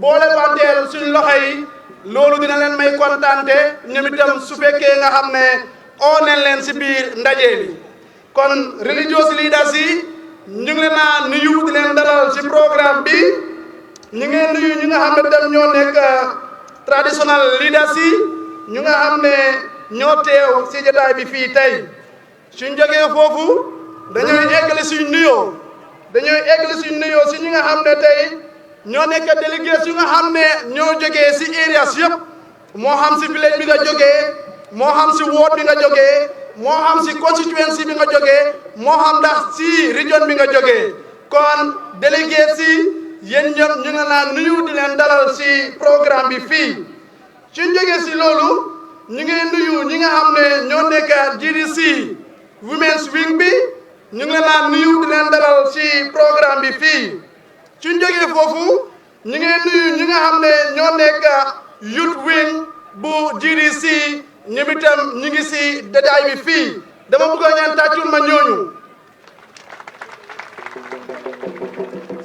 boole wanteel suñ loxo yi loolu dina leen may kontaante ñoom itam su fekkee nga xam ne onel leen ci biir ndaje li kon religious leaders yi ñu ngi leen a nuyu di leen dalal ci programme bi ñu ngi nuyu ñi nga xam ne tam ñoo nekk traditional leaders yi ñu nga xam ne ñoo teew ci jotaay bi fii tey suñ jógee foofu dañooy eggali suñ nuyoo si ñi nga xam ne tey ñoo nekk délégués yu nga xam ne ñoo jógee si areas yëpp moo xam si village bi nga jógee moo xam si ward bi nga jógee moo xam si constituency bi nga jógee moo xam ndax si région bi nga jógee kon délégués si yéen ñëpp ñu nga naan nuyu di leen dalal si programme bi fii suñ jógee si loolu ñu ngi nuyu ñi nga xam ne ñoo nekk GDC women's wing bi ñu ngi naan nuyu di leen dalal si programme bi fii suñ jógee foofu ñu ngi nuyu ñi nga xam ne ñoo nekk youth wing bu GDC ñoom itam ñu ngi si détail bi fii dama bëgg ngeen tàccul ma ñooñu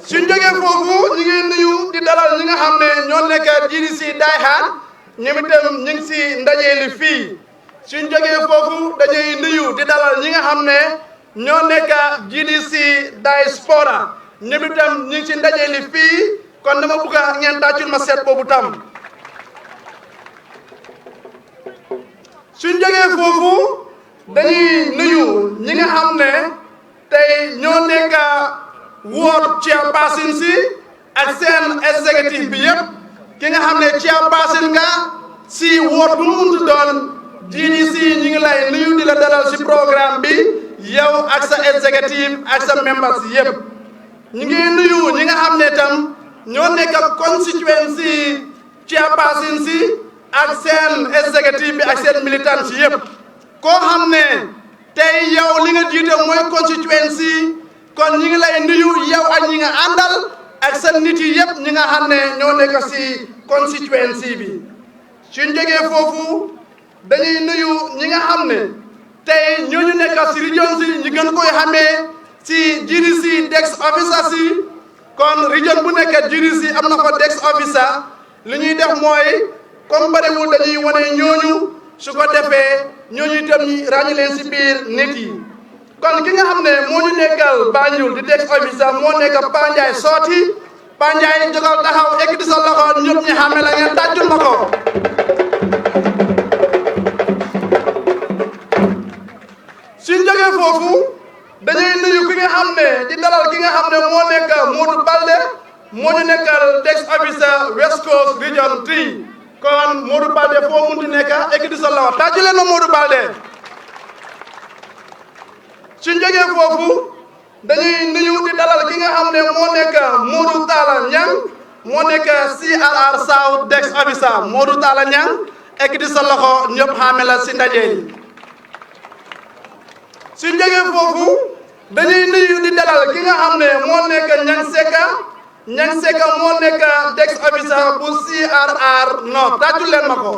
suñ jógee foofu ñu ngi nuyu di dalal ñi nga xam ne ñoo nekk GDC Dayhan ñoom itam ñu ngi si ndaje li fii suñ jógee foofu dañuy nuyu di dalal ñi nga xam ne ñoo nekk GDC Diaspora ñoom itam ñu ngi si ndaje li fii kon dama bëgg ngeen tàccul ma seet boobu tam suñ jógee foofu dañuy nuyu ñi nga xam ne tey ñoo nekk ward chairperson si ak seen executive bi yëpp ki nga xam ne chairperson nga si ward bu mu munti doon GDC ñi ngi lay nuyu di la dalal si programme bi yow ak sa executive ak sa members yëpp ñu ngi nuyu ñi nga xam ne tam ñoo nekk constituency chairperson si ak seen executive bi ak seen militant si yëpp koo xam ne tey yow li nga jiite mooy constituency kon ñi ngi lay nuyu yow ak ñi nga àndal ak sa nit yi yëpp ñi nga xam ne ñoo nekk si constituency bi suñ jógee foofu dañuy nuyu ñi nga xam ne tey ñooñu nekk si région si ñi gën koy xamee si GDC desk officer si kon région bu nekk GDC am na fa desk officer li ñuy def mooy comme bariwul dañuy wane ñooñu su ko defee ñooñu itam ñu ràññi leen si biir nit yi kon ki nga xam ne moo ñu nekkal Banjul di desk officer moo nekk Panjaay Sooti Panjaay jógal taxaw ekkiti sa loxo ñëpp ñi xame la ngeen tàccul ma ko suñ jógee foofu dañuy nuyu ki nga xam ne di dalal ki nga xam ne moo nekk Modou Balde moo ñu nekkal desk officer West Coast Region 3 kon Modou Balde foo munti nekk ekkiti sa loxo tàccu leen ma Modou Balde suñ jógee foofu dañuy nuyu di dalal ki nga xam ne moo nekk Modou Talla Niang moo nekk CRR South desk officer Modou Talla Niang ekkiti sa loxo ñëpp xaame la si ndaje yi suñ jógee foofu dañuy nuyu di dalal ki nga xam ne moo nekk Ñang Seka moo nekk desk officer bu CRR North tàccu leen ma ko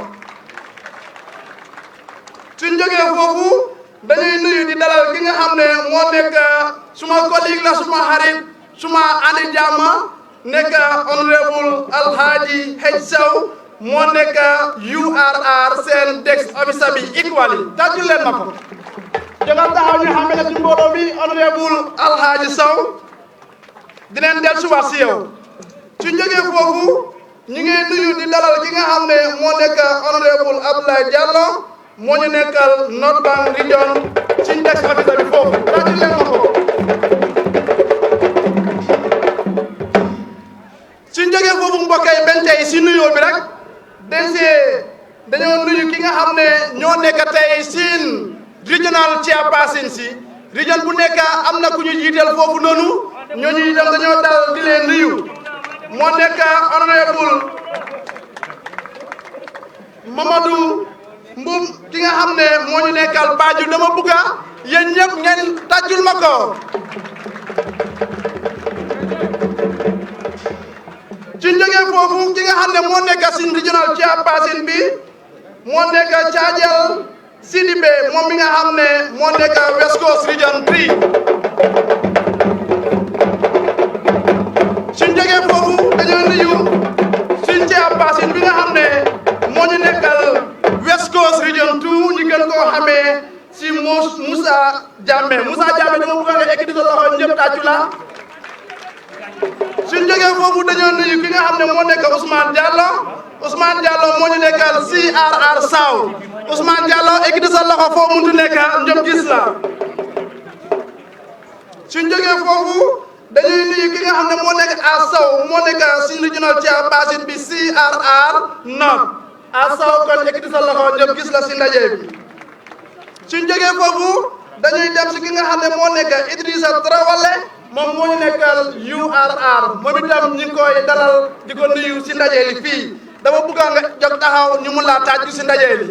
suñ jógee foofu dañuy nuyu di dalal ki nga xam ne moo nekk suma collègue la suma xarit suma andi jàmma nekk honorable Alhaji H Sow moo nekk URR seen desk officer bi equally tàccu leen ma ko jógal taxaw ñu xam ne ci mbooloo bi honorable Alhaji Sow dinañ del suba si yow suñ jógee foofu ñu ngi nuyu di dalal ki nga xam ne moo nekk honorable Abdoulaye Diallo moo ñu nekkal North Bank Region ci desk officer bi foofu tàccu leen ma ko suñ jógee foofu mbokk yi benn tey si nuyoo bi rek dañoo nuyu ki nga xam ne ñoo nekk tey siin regional chairperson si region bu nekk am na ku ñu jiital foofu noonu ñooñu itam dañoo dal di leen nuyu moo nekk honorable Mamadou Mbum ki nga xam ne moo ñu nekkal Banjul dama bugga yéen ñëpp ngeen tàccul ma ko ci jógee foofu ki nga xam ne moo nekk sin regional chairperson bi moo nekk Caajal Sidibé moom mi nga xam ne moo nekk West Coast Region 3 suñ jógee foofu dañoo nuyu suñ chairperson bi nga xam ne moo ñu nekkal West Coast Region 2 ñu gën koo xamee si Moussa Jammeh dama bëgg nga ekkiti sa loxo ñëpp tàccu la suñ jógee foofu dañoo nuyu ki nga xam ne moo nekk Ousmane Diallo moo ñu nekkal CRR South Ousmane Diallo ekkiti sa loxo foo muntu nekk ñëpp gis la suñ jógee foofu dañuy nuyu ki nga xam ne moo nekk à Sow moo nekk si regional chairperson bi CRR North à Sow kon ekkiti sa loxo ñëpp gis la si ndaje bi suñ jógee foofu dañuy dem si ki nga xam ne moo nekk Idrissa Traoré moom moo ñu nekkal URR moom itam ñu ngi koy dalal di ko nuyu si ndaje li fii dama bëgg nga jóg taxaw ñu mun laa tàccu si ndaje li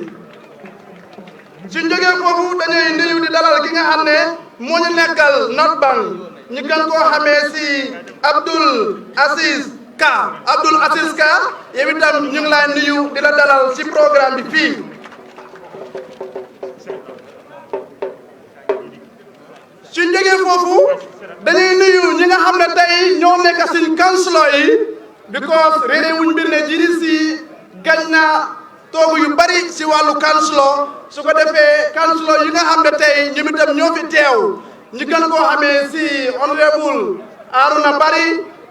suñ jógee foofu dañuy nuyu di dalal ki nga xam ne moo ñu nekkal North Bank ñu gën koo xamee si Abdul Aziz Ka yow itam ñu ngi lay nuyu di la dalal si programme bi fii suñ jógee foofu dañuy nuyu ñi nga xam ne tey ñoo nekk suñ councilor yi because réeré wuñ mbir ne GDC gañ na toogu yu bari si wàllu councilor su ko defee councilor yi nga xam ne tey ñoom itam ñoo fi teew ñi gën koo xamee si honorable Aruna Bari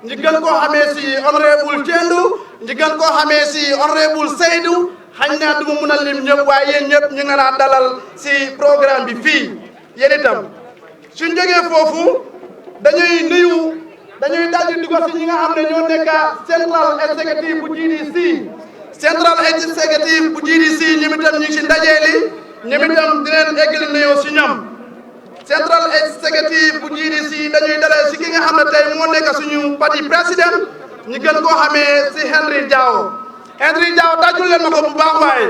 ñi gën koo xamee si honorable Tiendou ñi gën koo xamee si honorable Seydou xañ na du ma mën a lim ñëpp waaye yéen ñëpp ñu nga naa dalal si programme bi fii yéen itam suñ jógee foofu dañuy daldi di ko si ñi nga xam ne ñoo nekk central executive bu GDC central executive bu GDC ñoom itam ñu ngi si ndaje li ñoom itam dinañ eggali nuyoo si ñoom central executive bu GDC dañuy dalee si ki nga xam ne tey moo nekk suñu parti président ñu gën koo xamee si Henry Jaw tàccul leen ma ko bu baax waaye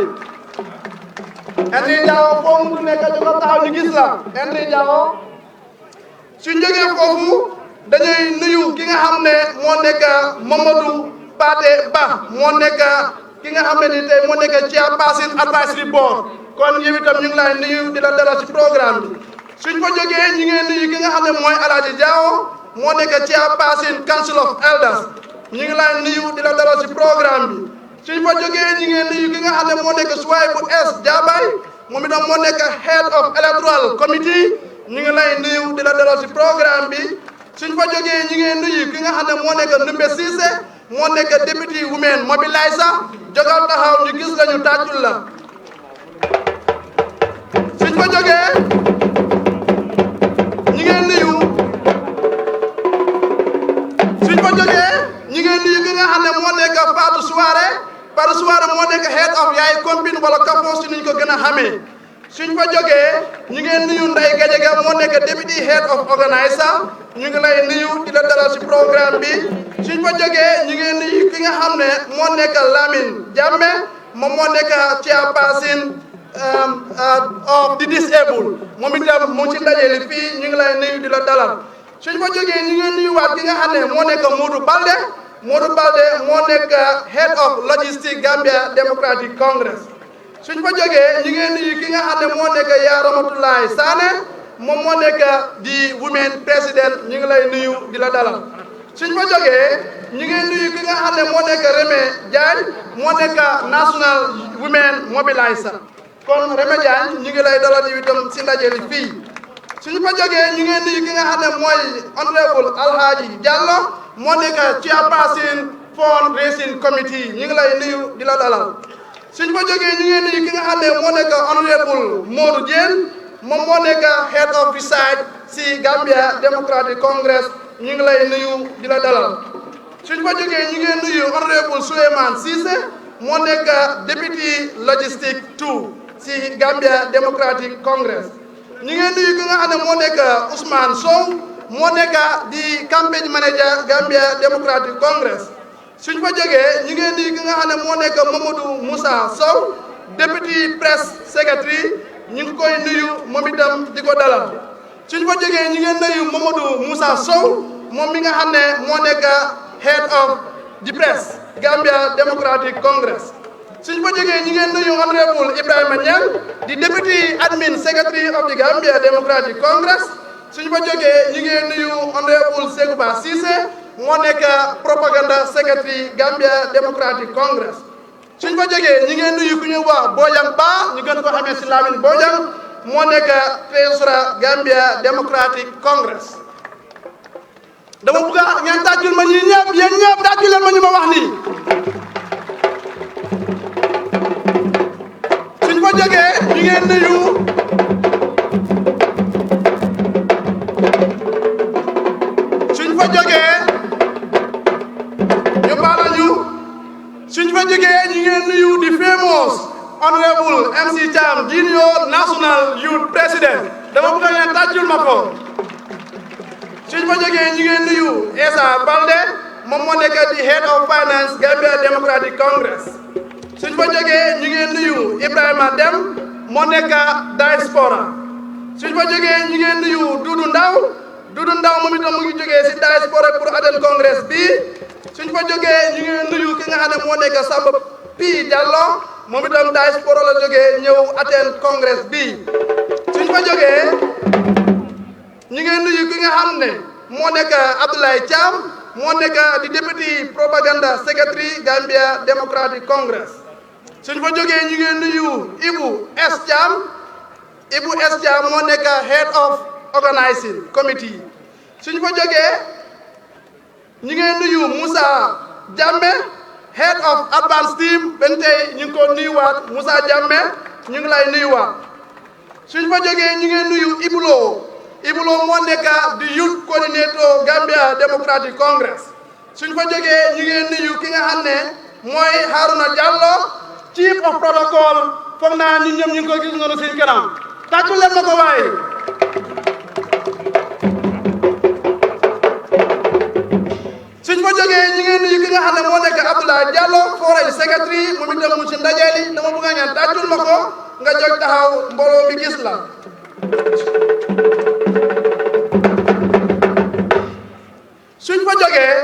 Henry Jaw foo mu nekk jógal taxaw ñu gis la Henry Jaw suñ jógee foofu dañuy nuyu ki nga xam ne moo nekk Mamadou Paté Ba moo nekk ki nga xam ne ni tey moo nekk Chairperson Advisory Board kon yow itam ñu ngi lay nuyu di la dalal ci programme bi suñ fa jógee ñu ngi nuyu ki nga xam ne mooy Alhaji Diaw moo nekk Chairperson Council of Elders ñu ngi lay nuyu di la dalal ci programme bi suñ fa jógee ñu ngi nuyu ki nga xam ne moo nekk Souaibou S Jabay moom itam moo nekk Head of Electoral Committee ñu ngi lay nuyu di la dalal ci programme bi suñ fa jógee ñu ngi nuyu ki nga xam ne moo nekk Ndumbe Cissé moo nekk Deputy Women Mobiliser jógal taxaw ñu gis la ñu tàccul la suñ fa jógee ñu ngi nuyu ki nga xam ne moo nekk Fatou Souare moo nekk Head of Yaay Compine wala Kafo si niñ ko gën a xamee suñ fa jógee ñu ngi nuyu Ndeye Gadiaga moo nekk Deputy Head of Organizer ñu ngi lay nuyu di la dalal si programme bi suñ fa jógee ñu ngi nuyu ki nga xam ne moo nekk Lamine Jammeh moom moo nekk Chairperson of the disabled moom itam mu ci ndaje li fii ñu ngi lay nuyu di la dalal suñ fa jógee ñu ngi nuyuwaat ki nga xam ne moo nekk Modou Balde moo nekk Head of Logistics Gambia Democratic Congress suñ fa jógee ñu ngi nuyu ki nga xam ne moo nekk yaa Ramatoulaye Sané moom moo nekk di women président ñu ngi lay nuyu di la dalal suñ fa jógee ñu ngi nuyu ki nga xam ne moo nekk Rémé Diagne moo nekk National Women Mobiliser kon Rémé Diagne ñu ngi lay dalal yi itam si ndaje li fii suñ fa jógee ñu ngi nuyu ki nga xam ne mooy Honorable Alhaji Diallo moo nekk Chairperson Fundraising Committee ñu ngi lay nuyu di la dalal suñ fa jógee ñu ngi nuyu ki nga xam ne moo nekk Honorable Modou Dieng moom moo nekk Head of Research si Gambia Democratic Congress ñu ngi lay nuyu di la dalal suñ fa jógee ñu ngi nuyu Honorable Souleymane Cissé moo nekk Deputy Logistics 2 si Gambia Democratic Congress ñu ngi nuyu ki nga xam ne moo nekk Ousmane Sow moo nekk di campaign manager Gambia Democratic Congress suñ fa jógee ñu ngi nuyu ki nga xam ne moo nekk Mamadou Moussa Sow Deputy Press Secretary ñu ngi koy nuyu moom itam di ko dalal suñ fa jógee ñu ngi nuyu Mamadou Moussa Sow moom mi nga xam ne moo nekk Head of the Press Gambia Democratic Congress suñ fa jógee ñu ngi nuyu Honorable Ibrahima Niang di Deputy Admin Secretary of the Gambia Democratic Congress suñ fa jógee ñu ngi nuyu Honorable Segouba Cissé moo nekk Propaganda Secretary Gambia Democratic Congress suñ fa jógee ñu ngi nuyu ku ñu wax Bojang Ba ñu gën ko xamee si Lamine Bojang moo nekk Treasurer Gambia Democratic Congress dama bëgg ngeen tàccul ma ñii ñëpp yéen ñëpp tàccul leen ma ñu ma wax nii suñ fa jógee ñu ngi nuyu suñ fa jógee ñu baal ñu suñ fa jógee ñu ngi nuyu di famous Honorable MC Cham Junior National Youth President dama bëgg ngeen tàccul ma ko suñ fa jógee ñu ngi nuyu Essa Balde moom moo nekk di Head of Finance Gambia Democratic Congress suñ fa jógee ñu ngi nuyu Ibrahima Dem moo nekk diaspora suñ fa jógee ñu ngi nuyu Dudu Ndaw moom itam mu ngi jógee si diaspora pour attendre congrès bi suñ fa jógee ñu ngi nuyu ki nga xam ne moo nekk Samba Pi Diallo moom itam diaspora la jógee ñëw attendre congrès bi suñ fa jógee ñu ngi nuyu ki nga xam ne moo nekk Abdoulaye Thiam moo nekk di Deputy Propaganda Secretary Gambia Democratic Congress suñ fa jógee ñu ngi nuyu Ibou S Thiam moo nekk Head of Organizing Committee suñ fa jógee ñu ngi nuyu Moussa Jammeh head of advance team bente ñu ngi ko nuyuwaat Moussa Jammeh ñu ngi lay nuyuwaat suñ fa jógee ñu ngi nuyu Ibulo moo nekk di youth coordinator Gambia Democratic Congress suñ fa jógee ñu ngi nuyu ki nga xam ne mooy Haruna Jallow chief of protocol foog naa ñun ñoom ñu ngi ko gis noonu suñ kanam tàccu leen ma ko waaye suñ fa jógee ñu ngi nuyu ki nga xam ne moo nekk Abdoulaye Diallo foreign secretary moom itam mu ci ndaje li dama bëgg a ñaan tàccul ma ko nga jóg taxaw mbooloo mi gis la suñ fa jógee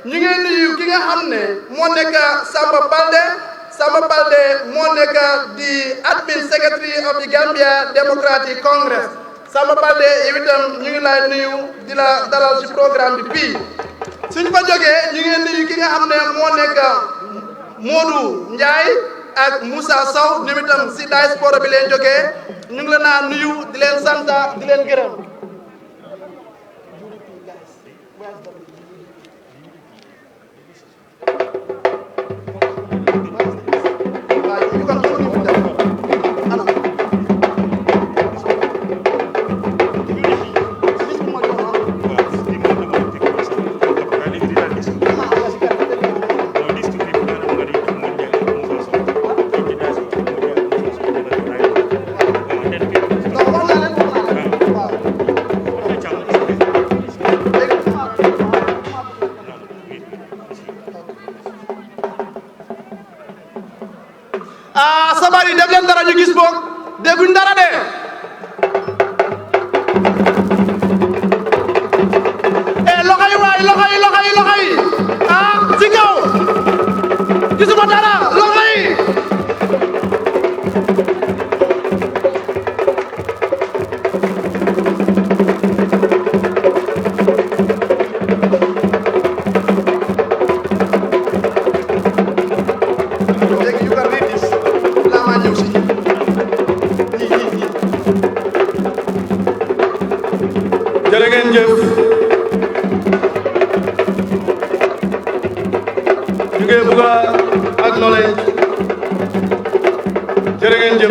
ñu ngi nuyu ki nga xam ne moo nekk Samba Balde moo nekk di admin secretary of the Gambia Democratic Congress Samba Balde yow itam ñu ngi lay nuyu di la dalal ci programme bi fii suñ fa jógee ñu ngi nuyu ki nga xam ne moo nekk Modou Ndiaye ak Moussa Sow ñoom itam si diaspora bi leen jógee ñu ngi leen a nuyu di leen sant di leen gërëm. sabar yi def leen dara ñu gis boog dégguñ dara de loxo yi waay loxo yi ci kaw gisuma dara loxo yi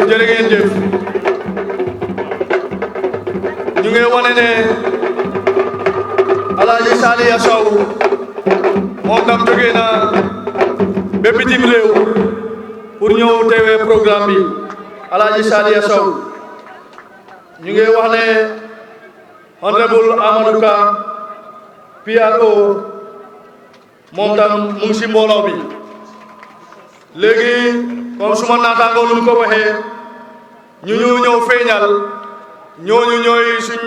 jërëjëf ñu ngi wane ne Alaaji Saliya Sow moom tam jógee na ba bitim réew pour ñëw teewee programme bi Alaaji Saliya Sow ñu ngi wax ne honorable Amadou Ka PRO moom tam mu ngi si mbooloo bi léegi comme suma naataangoo lu mu ko waxee ñu ñëw feeñal ñooñu ñooy suñ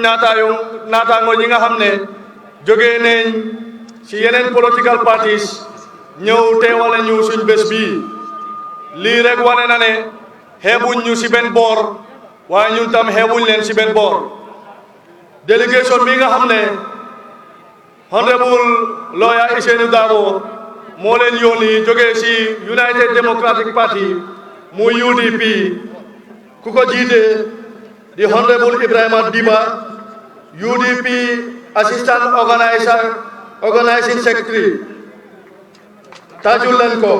naataangoo ñi nga xam ne jógee nañ si yeneen political parties ñëw teewale ñu suñ bés bii lii rek wane na ne xeebuñ ñu si benn boor waaye ñun tam xeebuñ leen si benn boor délégation bi nga xam ne honorable lawyer Isanou Darboe moo leen yónni jógee si United Democratic Party muy UDP ku ko jiite di honorable Ibrahima Diba UDP assistant organizing secretary tajul leen ko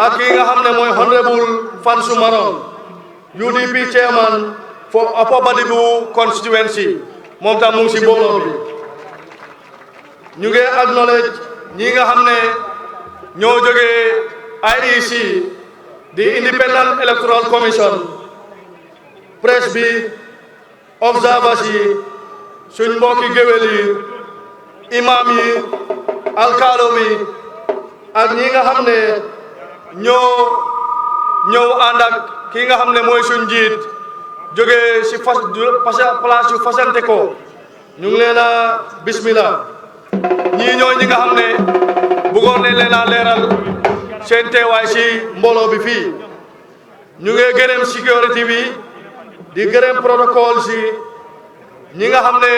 ak ki nga xam ne mooy honorable Fansou Maron UDP chairman for Upper Badibu constituency moom tam mu ngi si mbooloo bi ñu ngi acknowledge ñi nga xam ne ñoo jógee IEC di Independent Electoral Commission presse bi observers yi suñ mbokki géwél yi imam yi alkaalo bi ak ñi nga xam ne ñoo ñëw ànd ak ki nga xam ne mooy suñ njiit jógee si place yu fasante ko ñu ngi leen a bismillah ñii ñooy ñi nga xam ne bëggoon nañ leen a leeral seen teewaay si mbooloo bi fii ñu ngi gërëm sécurité bi di gërëm protocole si ñi nga xam ne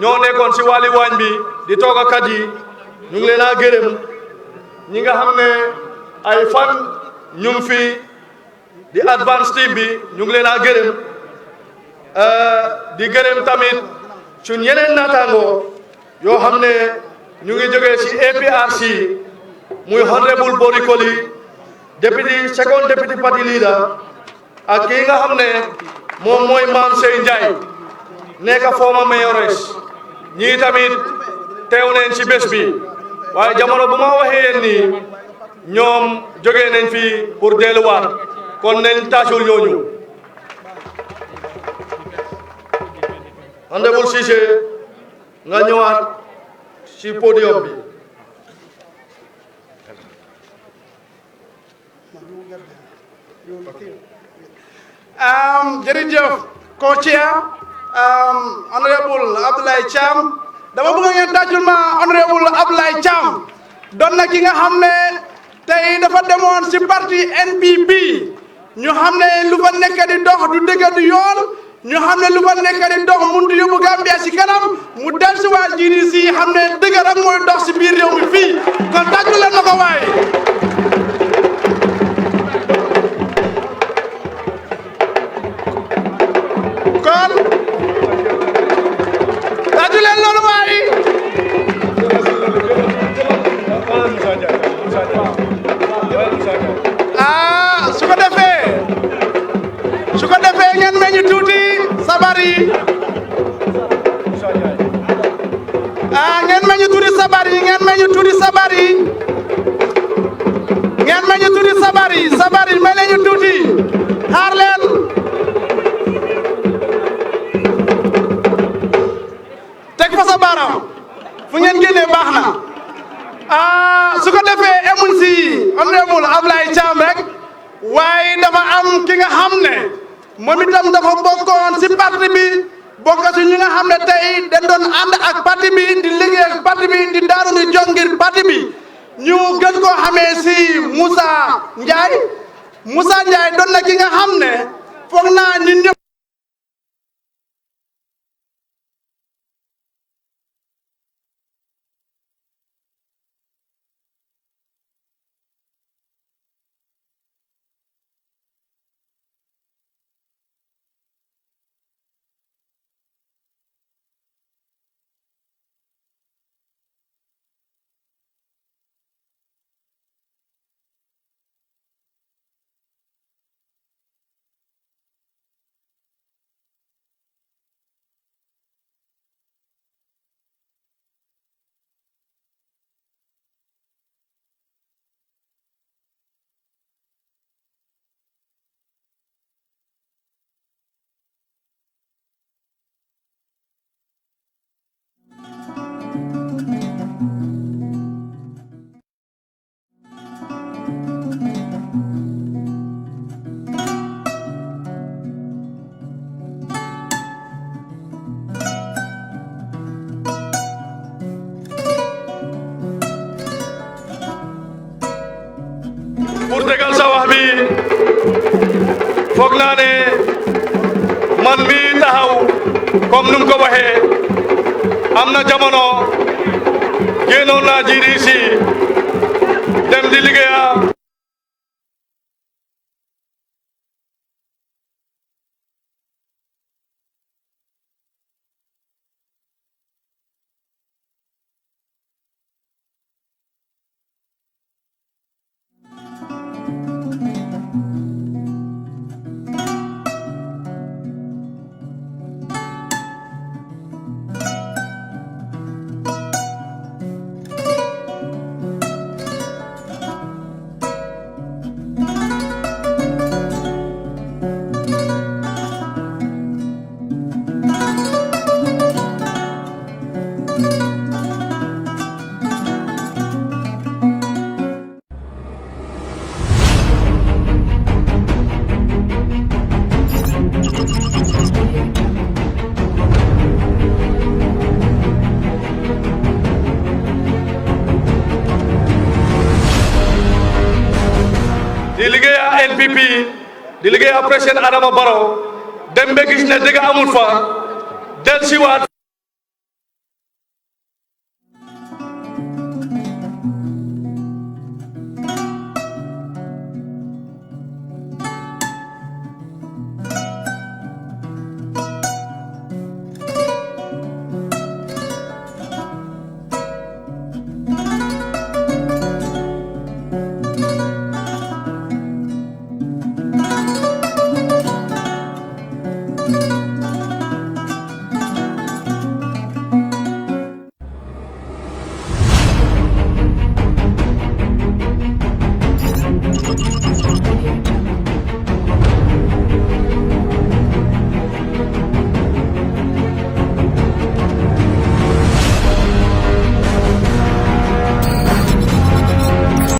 ñoo nekkoon si wàlli waañ bi di toogakat yi ñu ngi leen a gërëm ñi nga xam ne ay fan ñu ngi fi di advance team bi ñu ngi leen a gërëm di gërëm tamit suñ yeneen naataangoo yoo xam ne ñu ngi jógee ci APRC muy honorable Bori Koli deputy second deputy party leader ak ki nga xam ne moom mooy Maam Sey Ndiaye nekk former mayoress ñii tamit teew nañ ci bés bi waaye jamono bu ma waxee yéen nii ñoom jógee nañ fii pour delluwaat kon nañ tàccul ñooñu honorable Cissé nga ñëwaat ci podium bi jërëjëf co-chair honorable Abdoulaye Cham dama bëgg ngeen tàccul ma honorable Abdoulaye Cham doon na ki nga xam ne tey dafa demoon ci parti NPP ñu xam ne lu fa nekk di dox du dëgg du yoon ñu xam ne lu fa nekk di dox mun di yóbbu Gambia ci kanam mu del si waa GDC xam ne dëgg rek mooy dox ci biir réew mi fii kon tàccul leen ma ko waaye kon tàccu leen loolu waaye su ko defee ngeen meñu tuuti sabar yi ngeen meñu tuuti sabar yi ngeen meñu tuuti sabar yi ngeen meñu tuuti sabar yi may leñu tuuti xaar leen teg fa sa baaraam fu ngeen génnee baax na su ko defee emuñ si honorable Abdoulaye Cham rek waaye dafa am ki nga xam ne moom itam dafa bokkoon si parti bi bokk si ñi nga xam ne tey dañ doon ànd ak parti bi di liggéey ak parti bi di daaru di jong ngir parti bi ñu gën koo xamee si Moussa Ndiaye doon na ki nga xam ne foog naa ñun ñëpp pour tegal sa wax bi foog naa ne man mi taxaw comme nu mu ko waxee am na jamono génnoon naa GDC dem di liggéeya di liggéeya NPP di liggéeya président Adama Barrow dem ba gis ne dëgg amul fa del siwaat